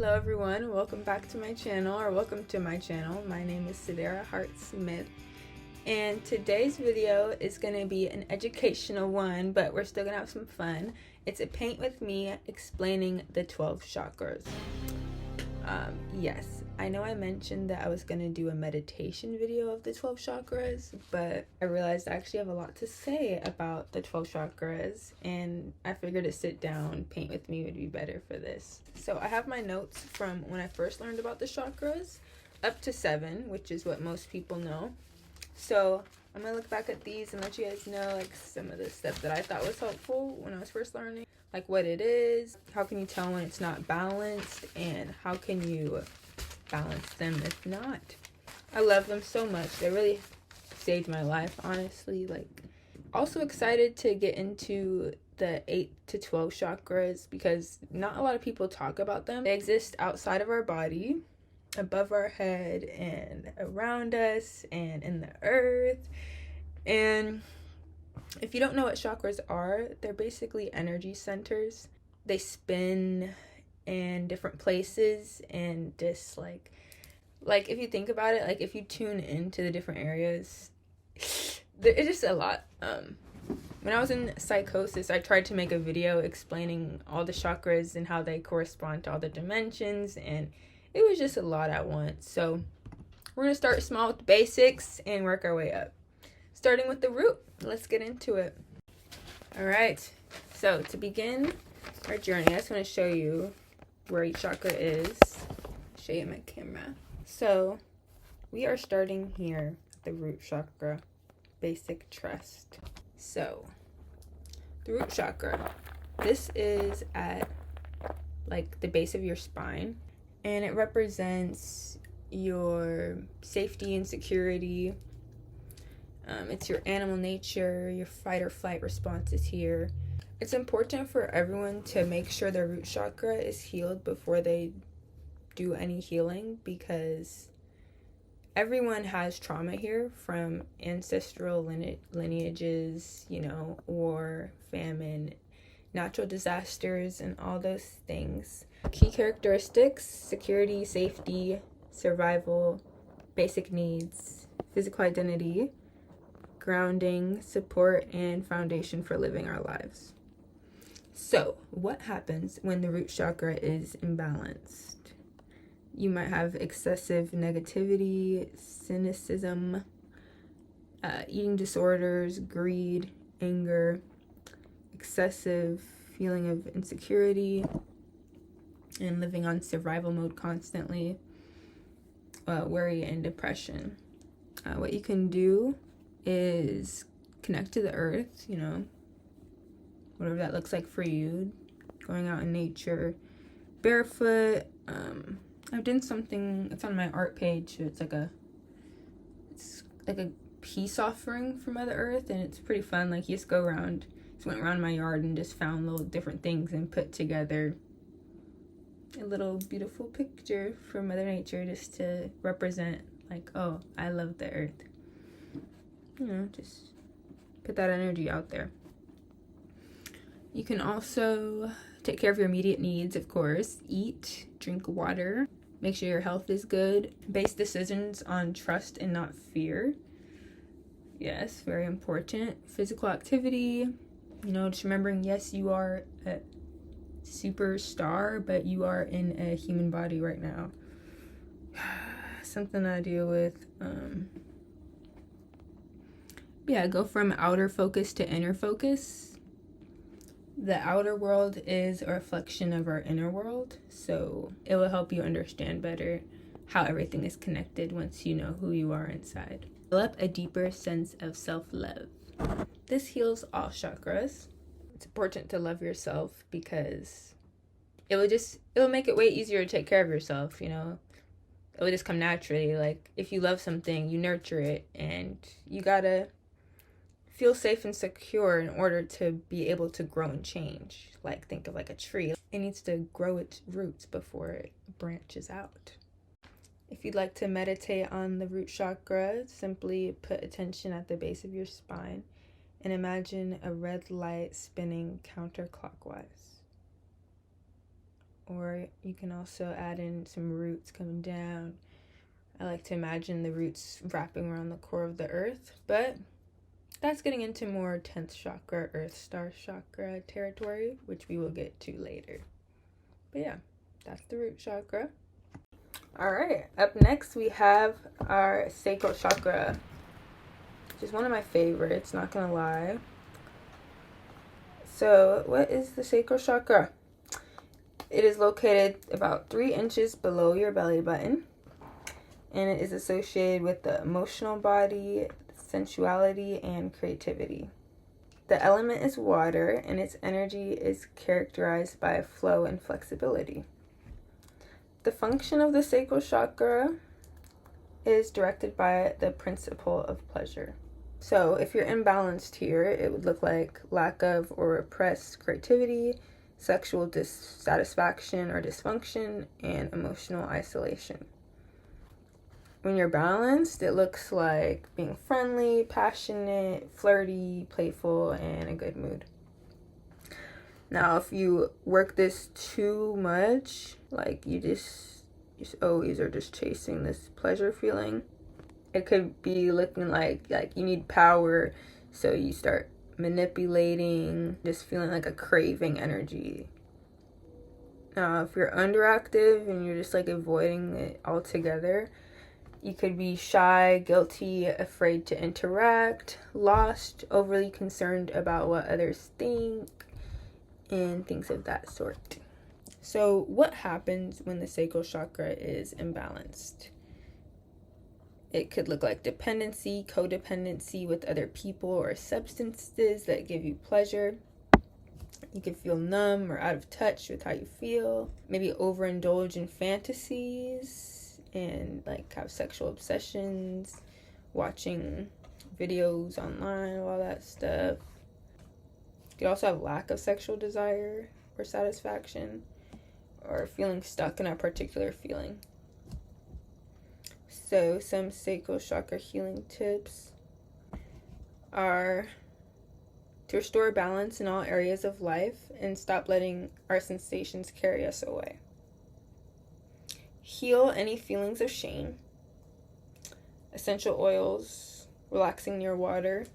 Hello everyone, welcome back to my channel, or welcome to my channel. My name is Sadara Hart Smith, and today's video is going to be an educational one, but we're still going to have some fun. It's a paint with me explaining the 12 chakras. Yes, I know I mentioned that I was going to do a meditation video of the 12 chakras, but I realized I actually have a lot to say about the 12 chakras, and I figured a sit down paint with me would be better for this. So I have my notes from when I first learned about the chakras up to 7, which is what most people know. So I'm going to look back at these and let you guys know like some of the stuff that I thought was helpful when I was first learning. Like what it is, how can you tell when it's not balanced, and how can you balance them if not. I love them so much. They really saved my life, honestly. Like, also excited to get into the 8 to 12 chakras because not a lot of people talk about them. They exist outside of our body, above our head, and around us, and in the earth. And if you don't know what chakras are, they're basically energy centers. They spin in different places, and just like if you think about it, like if you tune into the different areas, it's just a lot. When I was in psychosis, I tried to make a video explaining all the chakras and how they correspond to all the dimensions, and it was just a lot at once. So we're gonna start small with the basics and work our way up, starting with the root. Let's get into it. All right, so to begin our journey, I just want to show you where each chakra is. Show you my camera. So we are starting here at the root chakra, basic trust. So the root chakra, this is at like the base of your spine, and it represents your safety and security. It's your animal nature, your fight or flight response is here. It's important for everyone to make sure their root chakra is healed before they do any healing, because everyone has trauma here from ancestral lineages, war, famine, natural disasters, and all those things. Key characteristics: security, safety, survival, basic needs, physical identity, grounding, support, and foundation for living our lives. So what happens when the root chakra is imbalanced? You might have excessive negativity, cynicism, eating disorders, greed, anger, excessive feeling of insecurity, and living on survival mode constantly, worry, and depression. What you can do is connect to the earth, whatever that looks like for you, going out in nature, barefoot. I've done something, it's on my art page, it's like a peace offering for Mother Earth, and it's pretty fun. Like, you just went around my yard and just found little different things and put together a little beautiful picture for Mother Nature, just to represent like, oh, I love the earth. Just put that energy out there. You can also take care of your immediate needs, of course. Eat, drink water, make sure your health is good. Base decisions on trust and not fear. Yes, very important. Physical activity, just remembering, yes, you are a superstar, but you are in a human body right now. Something I deal with. Go from outer focus to inner focus. The outer world is a reflection of our inner world, so it will help you understand better how everything is connected once you know who you are inside. Develop a deeper sense of self-love. This heals all chakras. It's important to love yourself because it'll make it way easier to take care of yourself, It will just come naturally. Like, if you love something, you nurture it, and you gotta feel safe and secure in order to be able to grow and change. Like, think of like a tree. It needs to grow its roots before it branches out. If you'd like to meditate on the root chakra, simply put attention at the base of your spine and imagine a red light spinning counterclockwise. or you can also add in some roots coming down. I like to imagine the roots wrapping around the core of the earth, but that's getting into more 10th chakra, Earth Star chakra territory, which we will get to later. But yeah, that's the root chakra. All right, up next we have our sacral chakra, which is one of my favorites, not gonna lie. So what is the sacral chakra? It is located about 3 inches below your belly button, and it is associated with the emotional body, sensuality, and creativity. The element is water, and its energy is characterized by flow and flexibility. The function of the sacral chakra is directed by the principle of pleasure. So if you're imbalanced here, it would look like lack of or repressed creativity, sexual dissatisfaction or dysfunction, and emotional isolation. When you're balanced, it looks like being friendly, passionate, flirty, playful, and a good mood. Now, if you work this too much, like you just always are just chasing this pleasure feeling, it could be looking like you need power, so you start manipulating, just feeling like a craving energy. Now, if you're underactive and you're just like avoiding it altogether, you could be shy, guilty, afraid to interact, lost, overly concerned about what others think, and things of that sort. So what happens when the sacral chakra is imbalanced? It could look like dependency, codependency with other people or substances that give you pleasure. You can feel numb or out of touch with how you feel. Maybe overindulge in fantasies and like have sexual obsessions, watching videos online, all that stuff. You could also have lack of sexual desire or satisfaction, or feeling stuck in a particular feeling. So some sacral chakra healing tips are to restore balance in all areas of life and stop letting our sensations carry us away. Heal any feelings of shame. Essential oils, relaxing near water,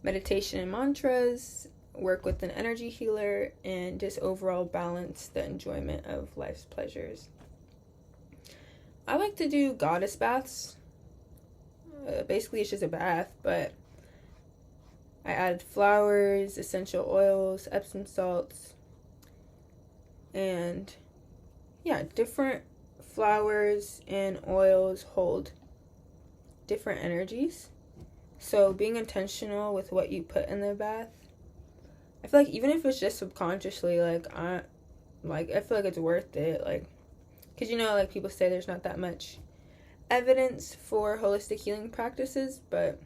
meditation and mantras, work with an energy healer, and just overall balance the enjoyment of life's pleasures. I like to do goddess baths. Basically, it's just a bath, but I add flowers, essential oils, Epsom salts, and yeah, different flowers and oils hold different energies. So being intentional with what you put in the bath, I feel like even if it's just subconsciously, I feel like it's worth it. Because like people say there's not that much evidence for holistic healing practices, but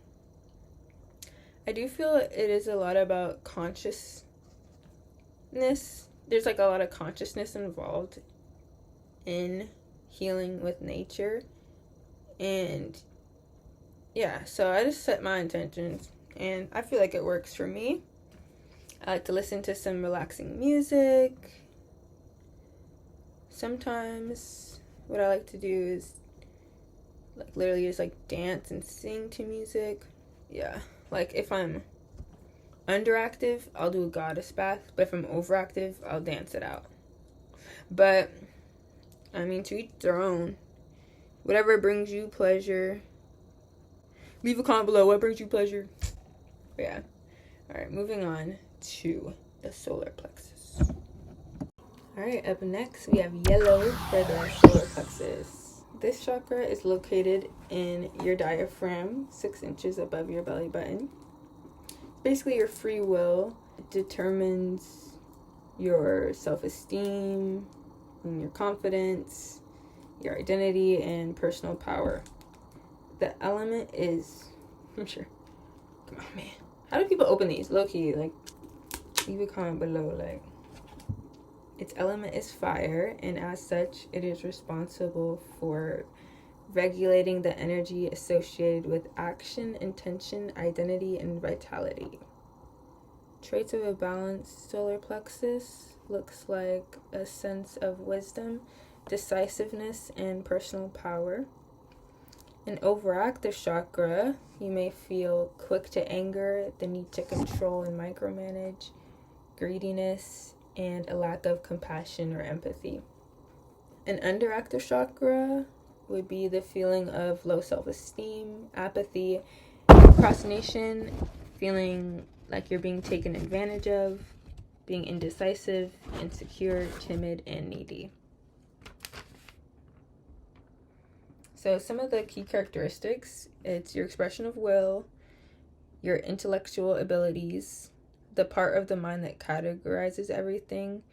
I do feel it is a lot about consciousness. There's a lot of consciousness involved in healing with nature. And yeah, so I just set my intentions and I feel like it works for me. I like to listen to some relaxing music. Sometimes what I like to do is literally just dance and sing to music. Yeah. If I'm underactive, I'll do a goddess bath. But if I'm overactive, I'll dance it out. But, to each their own. Whatever brings you pleasure. Leave a comment below. What brings you pleasure? But yeah. Alright, moving on to the solar plexus. Alright, up next we have yellow for the solar plexus. This chakra is located in your diaphragm, 6 inches above your belly button. Basically, your free will determines your self-esteem and your confidence, your identity, and personal power. The element is, I'm sure. Come on, man. How do people open these? Low-key, leave a comment below, Its element is fire, and as such, it is responsible for regulating the energy associated with action, intention, identity, and vitality. Traits of a balanced solar plexus looks like a sense of wisdom, decisiveness, and personal power. An overactive chakra, you may feel quick to anger, the need to control and micromanage, greediness, and a lack of compassion or empathy. An underactive chakra would be the feeling of low self-esteem, apathy, procrastination, feeling like you're being taken advantage of, being indecisive, insecure, timid, and needy. So some of the key characteristics, it's your expression of will, your intellectual abilities, the part of the mind that categorizes everything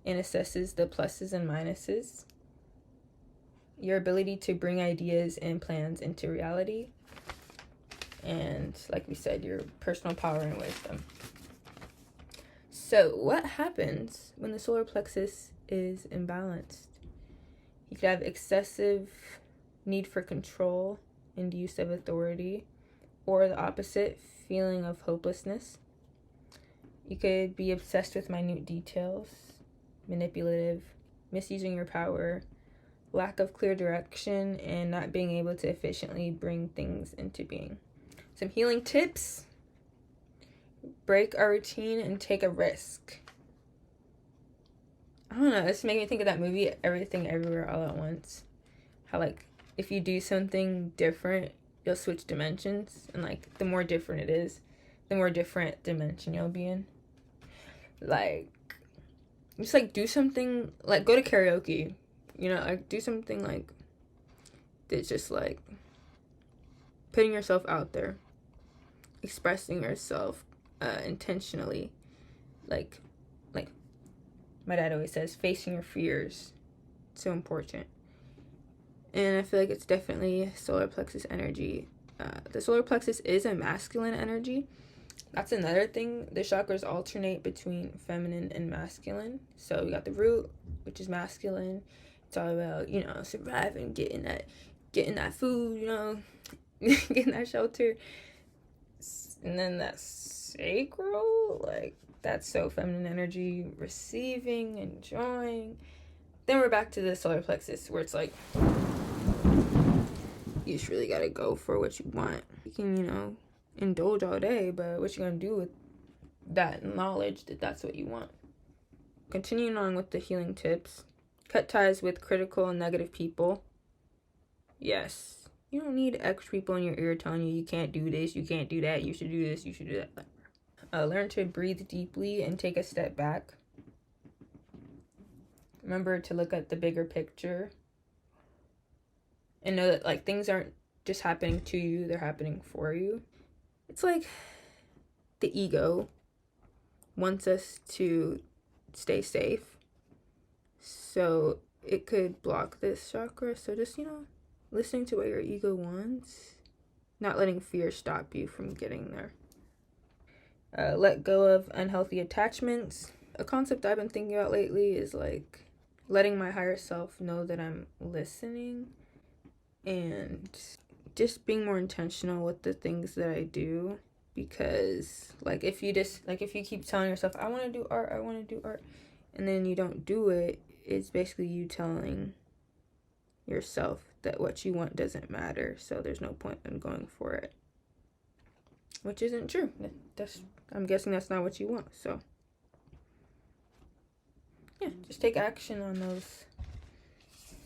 and assesses the pluses and minuses, your ability to bring ideas and plans into reality, and like we said, your personal power and wisdom. So what happens when the solar plexus is imbalanced? You could have excessive need for control and use of authority, or the opposite, feeling of hopelessness. You could be obsessed with minute details, manipulative, misusing your power, lack of clear direction, and not being able to efficiently bring things into being. Some healing tips: break our routine and take a risk. I don't know, it's making me think of that movie, Everything Everywhere All at Once. How, like, if you do something different, you'll switch dimensions. And, like, the more different it is, the more different dimension you'll be in. Like, just, like, do something, like, go to karaoke. You know, like, do something, like, that's just, like, putting yourself out there. Expressing yourself intentionally. Like, my dad always says, facing your fears. It's so important. And I feel like it's definitely solar plexus energy. The solar plexus is a masculine energy. That's another thing. The chakras alternate between feminine and masculine. So we got the root, which is masculine. It's all about, you know, surviving, getting that food, you know, getting that shelter. And then that sacral, like, that's so feminine energy, receiving, enjoying. Then we're back to the solar plexus, where it's like, you just really gotta go for what you want. You can, you know, indulge all day, but what you gonna do with that knowledge that that's what you want? Continuing on with the healing tips, cut ties with critical and negative people. Yes. You don't need extra people in your ear telling you can't do this, you can't do that, you should do this, you should do that. Learn to breathe deeply and take a step back. Remember to look at the bigger picture. And know that, like, things aren't just happening to you, they're happening for you. It's like the ego wants us to stay safe. So it could block this chakra. So just, you know, listening to what your ego wants, not letting fear stop you from getting there. Let go of unhealthy attachments. A concept I've been thinking about lately is, like, letting my higher self know that I'm listening, and just being more intentional with the things that I do. Because, like, if you keep telling yourself, I want to do art, and then you don't do it, it's basically you telling yourself that what you want doesn't matter, so there's no point in going for it. Which isn't true. I'm guessing that's not what you want, so yeah, just take action on those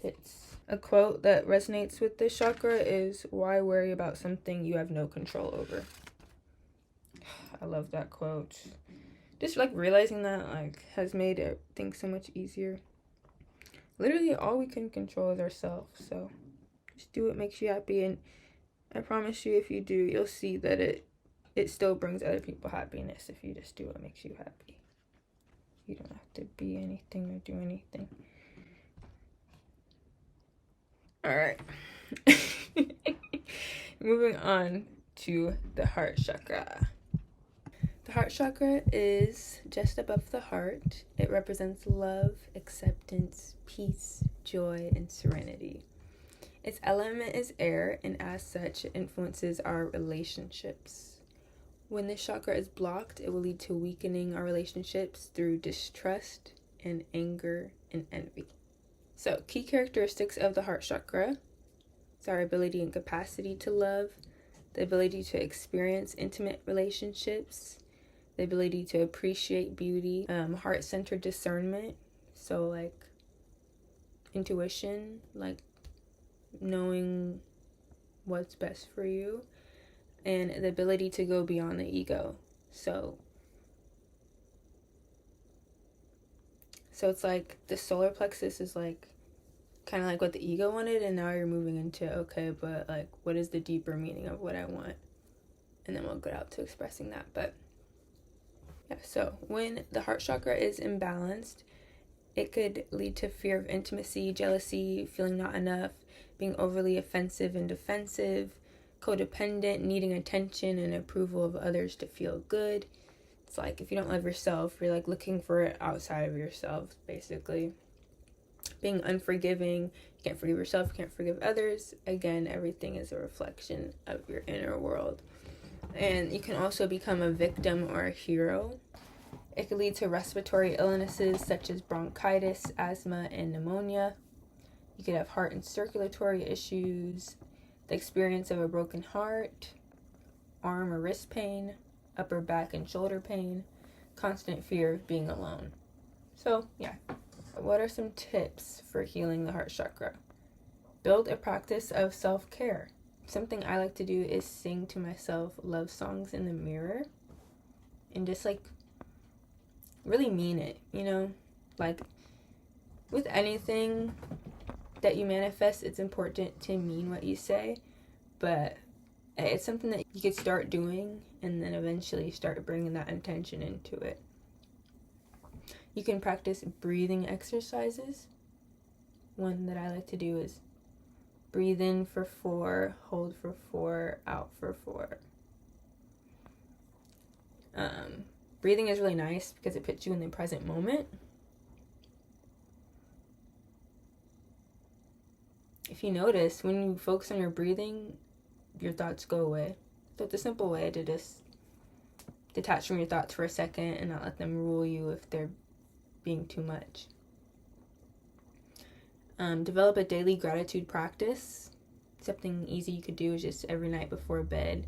hits. A quote that resonates with this chakra is, why worry about something you have no control over? I love that quote. Just, like, realizing that, like, has made things so much easier. Literally all we can control is ourselves, so just do what makes you happy, and I promise you, if you do, you'll see that it still brings other people happiness if you just do what makes you happy. You don't have to be anything or do anything. Alright. Moving on to the heart chakra. The heart chakra is just above the heart. It represents love, acceptance, peace, joy, and serenity. Its element is air, and as such, it influences our relationships. When this chakra is blocked, it will lead to weakening our relationships through distrust and anger and envy. So, key characteristics of the heart chakra is our ability and capacity to love, the ability to experience intimate relationships, the ability to appreciate beauty, heart-centered discernment, so like intuition, like knowing what's best for you, and the ability to go beyond the ego. So it's like the solar plexus is like kind of like what the ego wanted, and now you're moving into, okay, but like what is the deeper meaning of what I want? And then we'll get out to expressing that. But yeah, so when the heart chakra is imbalanced, it could lead to fear of intimacy, jealousy, feeling not enough, being overly offensive and defensive, codependent, needing attention and approval of others to feel good. It's like if you don't love yourself, you're like looking for it outside of yourself, basically. Being unforgiving, you can't forgive yourself, you can't forgive others. Again, everything is a reflection of your inner world. And you can also become a victim or a hero. It could lead to respiratory illnesses such as bronchitis, asthma, and pneumonia. You could have heart and circulatory issues, the experience of a broken heart, arm or wrist pain, upper back and shoulder pain, constant fear of being alone. So, yeah. What are some tips for healing the heart chakra? Build a practice of self-care. Something I like to do is sing to myself love songs in the mirror and just like really mean it, you know? Like with anything that you manifest, it's important to mean what you say, but it's something that you could start doing and then eventually start bringing that intention into it. You can practice breathing exercises. One that I like to do is breathe in for 4, hold for 4, out for 4. Breathing is really nice because it puts you in the present moment. If you notice, when you focus on your breathing, your thoughts go away. So it's a simple way to just detach from your thoughts for a second and not let them rule you if they're being too much. Develop a daily gratitude practice. Something easy you could do is just every night before bed.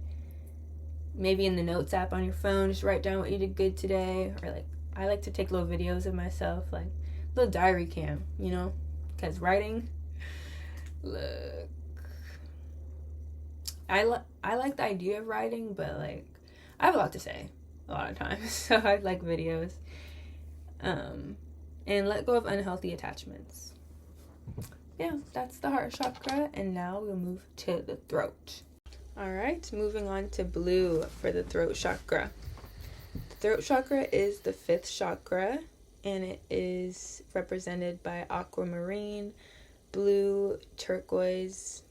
Maybe in the notes app on your phone, just write down what you did good today. Or like, I like to take little videos of myself, like little diary cam, you know? Because writing, look, I like the idea of writing, but like, I have a lot to say a lot of times. So I like videos. And let go of unhealthy attachments. Yeah, that's the heart chakra, and now we'll move to the throat. Alright, moving on to blue for the throat chakra. The throat chakra is the 5th chakra, and it is represented by aquamarine, blue, turquoise,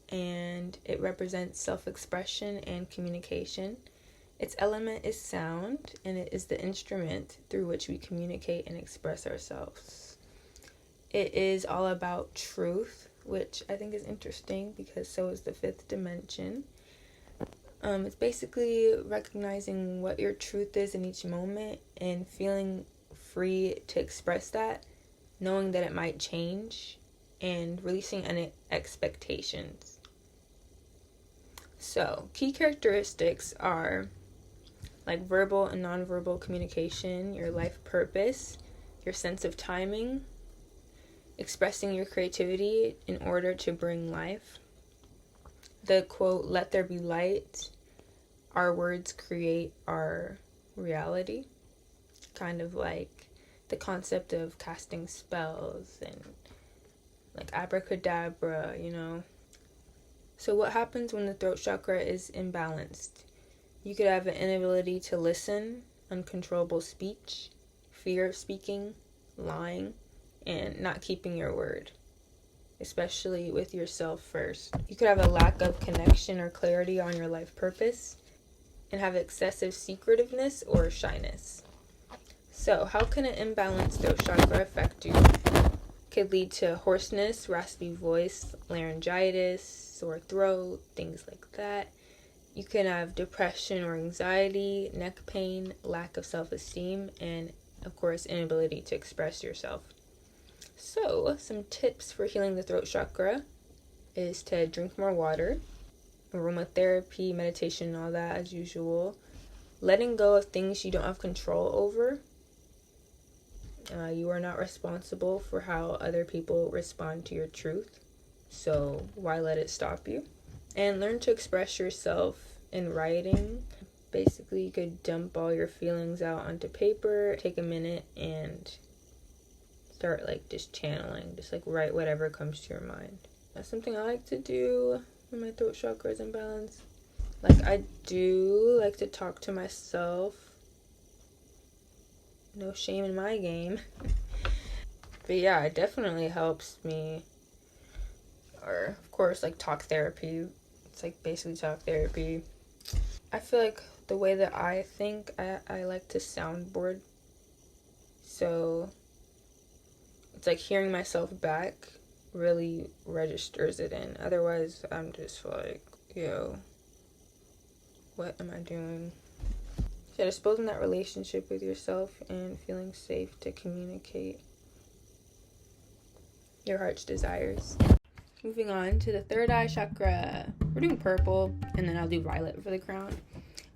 and it represents self-expression and communication. Its element is sound, and it is the instrument through which we communicate and express ourselves. It is all about truth, which I think is interesting because so is the 5th dimension. It's basically recognizing what your truth is in each moment and feeling free to express that, knowing that it might change, and releasing any expectations. So, key characteristics are like verbal and nonverbal communication, your life purpose, your sense of timing, expressing your creativity in order to bring life. The quote, "Let there be light, our words create our reality." Kind of like the concept of casting spells and like abracadabra, you know. So what happens when the throat chakra is imbalanced? You could have an inability to listen, uncontrollable speech, fear of speaking, lying, and not keeping your word, especially with yourself first. You could have a lack of connection or clarity on your life purpose and have excessive secretiveness or shyness. So how can an imbalanced throat chakra affect you? Could lead to hoarseness, raspy voice, laryngitis, sore throat, things like that. You can have depression or anxiety, neck pain, lack of self-esteem, and of course, inability to express yourself. So, some tips for healing the throat chakra is to drink more water, aromatherapy, meditation, and all that as usual. Letting go of things you don't have control over. You are not responsible for how other people respond to your truth, so why let it stop you? And learn to express yourself in writing. Basically, you could dump all your feelings out onto paper, take a minute and start like just channeling, just like write whatever comes to your mind. That's something I like to do when my throat chakra is imbalanced. Like, I do like to talk to myself. No shame in my game. But yeah, it definitely helps me. Or, of course, like talk therapy. It's like basically talk therapy. I feel like the way that I think, I like to soundboard. So it's like hearing myself back really registers it in. Otherwise, I'm just like, yo, what am I doing? So just building that relationship with yourself and feeling safe to communicate your heart's desires. Moving on to the third eye chakra. We're doing purple, and then I'll do violet for the crown.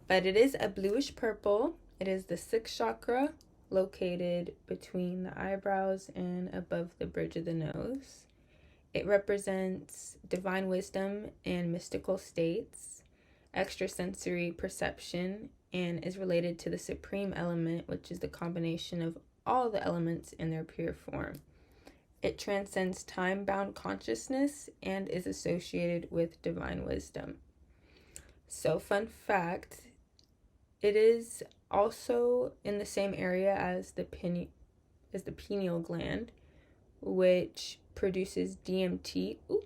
But it is a bluish purple. It is the sixth chakra, located between the eyebrows and above the bridge of the nose. It represents divine wisdom and mystical states, extrasensory perception, and is related to the supreme element, which is the combination of all the elements in their pure form. It transcends time-bound consciousness and is associated with divine wisdom. So, fun fact, it is also in the same area as the pineal gland, which produces DMT. Ooh.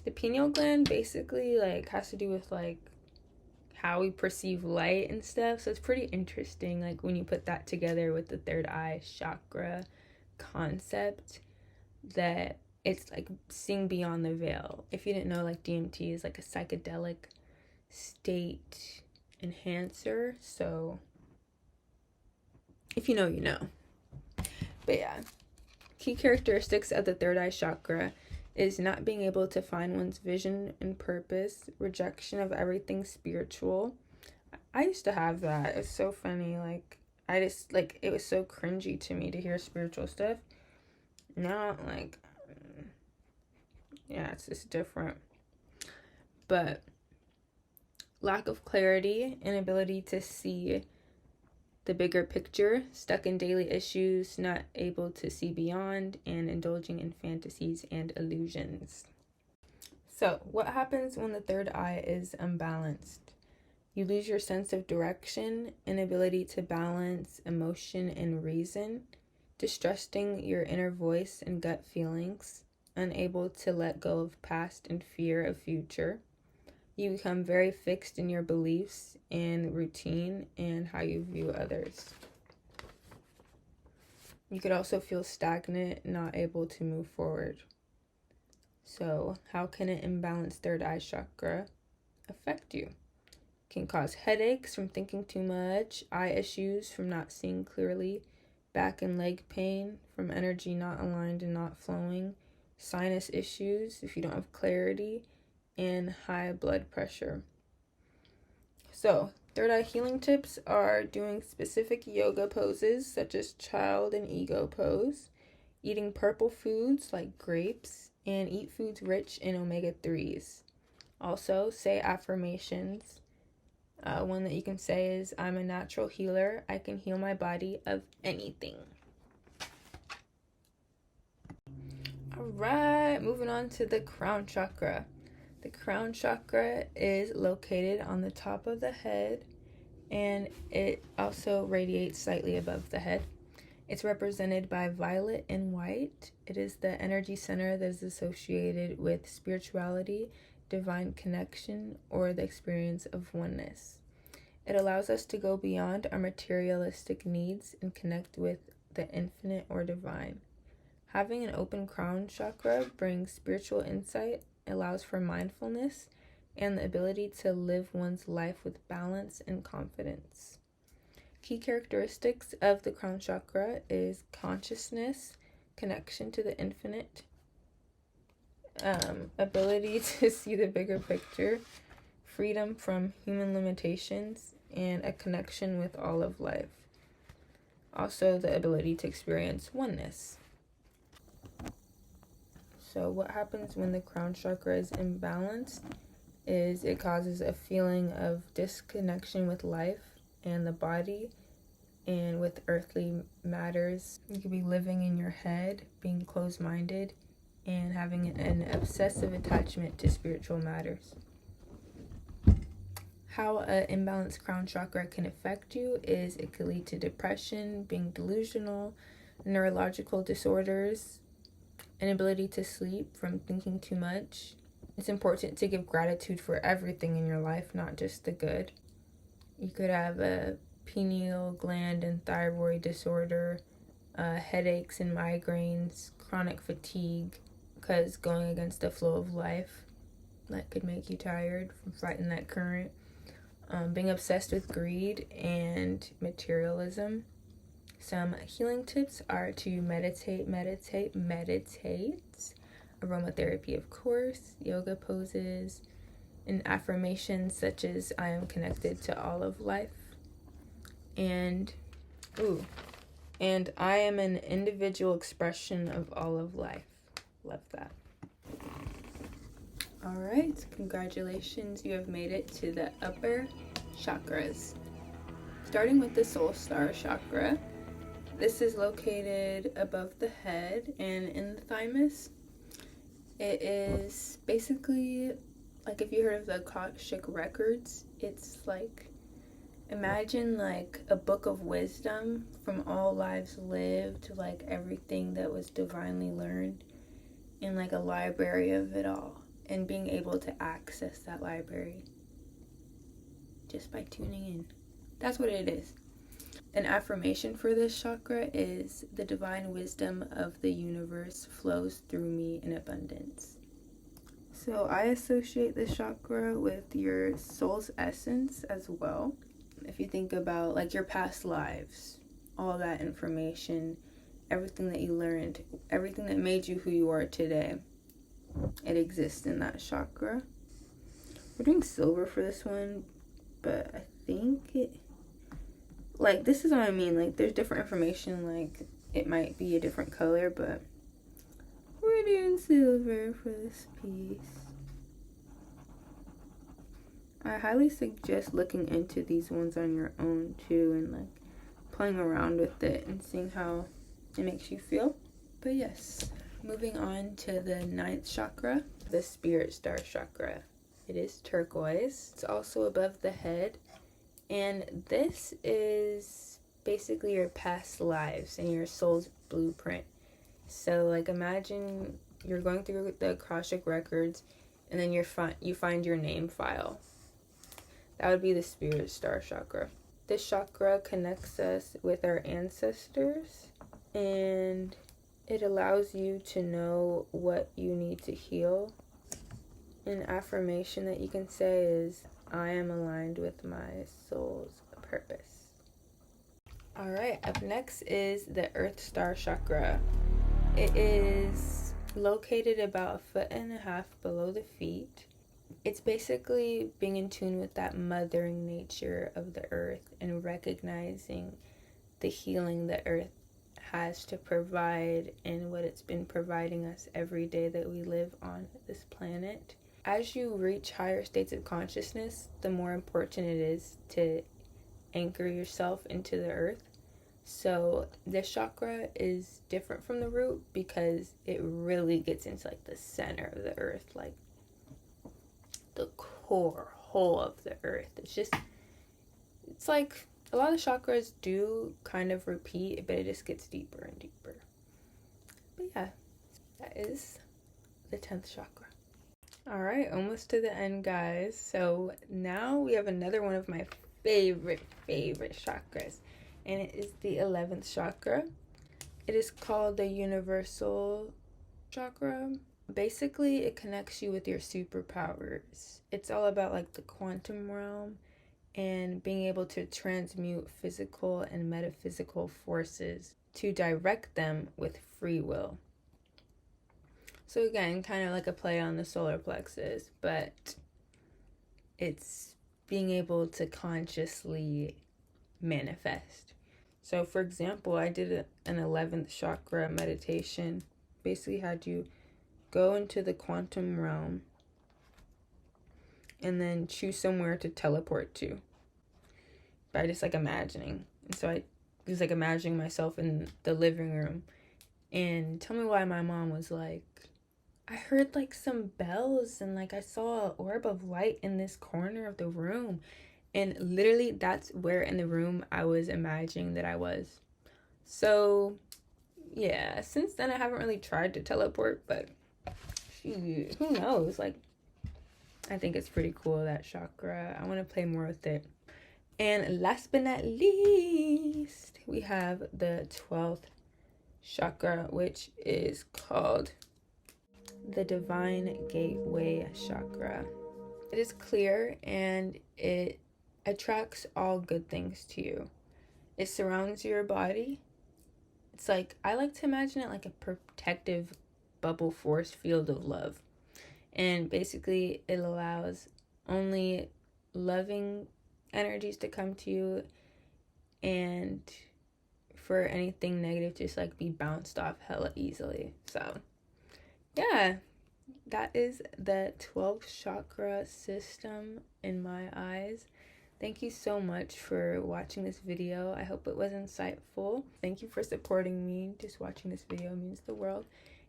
The pineal gland basically like has to do with like how we perceive light and stuff. So it's pretty interesting, like when you put that together with the third eye chakra concept, that it's like seeing beyond the veil. If you didn't know, like DMT is like a psychedelic state enhancer. So if you know, you know. But yeah, key characteristics of the third eye chakra is not being able to find one's vision and purpose, rejection of everything spiritual. I used to have that. It's so funny. Like, I just, like, it was so cringy to me to hear spiritual stuff. Now, like, yeah, it's just different. But lack of clarity, inability to see the bigger picture, stuck in daily issues, not able to see beyond, and indulging in fantasies and illusions. So, what happens when the third eye is unbalanced? You lose your sense of direction, inability to balance emotion and reason, distrusting your inner voice and gut feelings, unable to let go of past and fear of future. You become very fixed in your beliefs and routine and how you view others. You could also feel stagnant, not able to move forward. So, how can an imbalanced third eye chakra affect you? It can cause headaches from thinking too much, eye issues from not seeing clearly, back and leg pain from energy not aligned and not flowing, sinus issues if you don't have clarity, and high blood pressure. So, third eye healing tips are doing specific yoga poses such as child and ego pose, eating purple foods like grapes, and eat foods rich in omega-3s. Also, say affirmations. One that you can say is, I'm a natural healer. I can heal my body of anything. All right, moving on to the crown chakra. The crown chakra is located on the top of the head, and it also radiates slightly above the head. It's represented by violet and white. It is the energy center that is associated with spirituality, divine connection, or the experience of oneness. It allows us to go beyond our materialistic needs and connect with the infinite or divine. Having an open crown chakra brings spiritual insight, allows for mindfulness, and the ability to live one's life with balance and confidence. Key characteristics of the crown chakra is consciousness, connection to the infinite, ability to see the bigger picture, freedom from human limitations, and a connection with all of life. Also, the ability to experience oneness. So what happens when the crown chakra is imbalanced is it causes a feeling of disconnection with life and the body and with earthly matters. You could be living in your head, being closed-minded, and having an obsessive attachment to spiritual matters. How an imbalanced crown chakra can affect you is it could lead to depression, being delusional, neurological disorders, inability to sleep from thinking too much. It's important to give gratitude for everything in your life, not just the good. You could have a pineal gland and thyroid disorder, headaches and migraines, chronic fatigue, because going against the flow of life, that could make you tired from fighting that current. Being obsessed with greed and materialism. Some healing tips are to meditate, aromatherapy, of course, yoga poses, and affirmations such as I am connected to all of life. And I am an individual expression of all of life. Love that. All right, congratulations, you have made it to the upper chakras. Starting with the soul star chakra, this is located above the head and in the thymus. It is basically like, if you heard of the Akashic records, it's like, imagine like a book of wisdom from all lives lived, like everything that was divinely learned, and like a library of it all. And being able to access that library just by tuning in. That's what it is. An affirmation for this chakra is the divine wisdom of the universe flows through me in abundance. So I associate this chakra with your soul's essence as well. If you think about like your past lives, all that information, everything that you learned, everything that made you who you are today, it exists in that chakra. We're doing silver for this one, but I think it, like, this is what I mean, like there's different information, like it might be a different color, but we're doing silver for this piece. I highly suggest looking into these ones on your own too, and like playing around with it and seeing how it makes you feel. But yes, moving on to the 9th chakra, the spirit star chakra. It is turquoise. It's also above the head. And this is basically your past lives and your soul's blueprint. So like, imagine you're going through the Akashic records and then you find your name file. That would be the spirit star chakra. This chakra connects us with our ancestors, and it allows you to know what you need to heal. An affirmation that you can say is, I am aligned with my soul's purpose. Alright, up next is the Earth Star Chakra. It is located about 1.5 feet below the feet. It's basically being in tune with that mothering nature of the earth and recognizing the healing the earth has to provide and what it's been providing us every day that we live on this planet. As you reach higher states of consciousness, the more important it is to anchor yourself into the earth. So this chakra is different from the root because it really gets into like the center of the earth, like the core whole of the earth. It's like a lot of chakras do kind of repeat, but it just gets deeper and deeper. But yeah, that is the 10th chakra. All right, almost to the end, guys. So now we have another one of my favorite chakras, and it is the 11th chakra. It is called the universal chakra. basically it connects you with your superpowers. It's all about like the quantum realm and being able to transmute physical and metaphysical forces to direct them with free will. So again, kind of like a play on the solar plexus, but it's being able to consciously manifest. So for example, I did an 11th chakra meditation. Basically had you go into the quantum realm and then choose somewhere to teleport to by just like imagining. And so I was like imagining myself in the living room. And tell me why my mom was like, I heard like some bells and like I saw an orb of light in this corner of the room. And literally that's where in the room I was imagining that I was. So yeah, since then I haven't really tried to teleport, but shoot, who knows? Like, I think it's pretty cool, that chakra. I want to play more with it. And last but not least, we have the 12th chakra, which is called the Divine Gateway Chakra. It is clear and it attracts all good things to you. It surrounds your body. It's like, I like to imagine it like a protective bubble force field of love. And basically it allows only loving energies to come to you, and for anything negative just like be bounced off hella easily. So yeah, that is the 12th chakra system in my eyes. Thank you so much for watching this video. I hope it was insightful. Thank you for supporting me. Just watching this video means the world.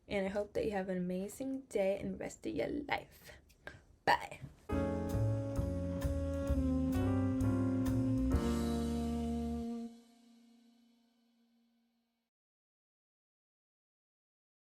And I hope that you have an amazing day and rest of your life. Bye.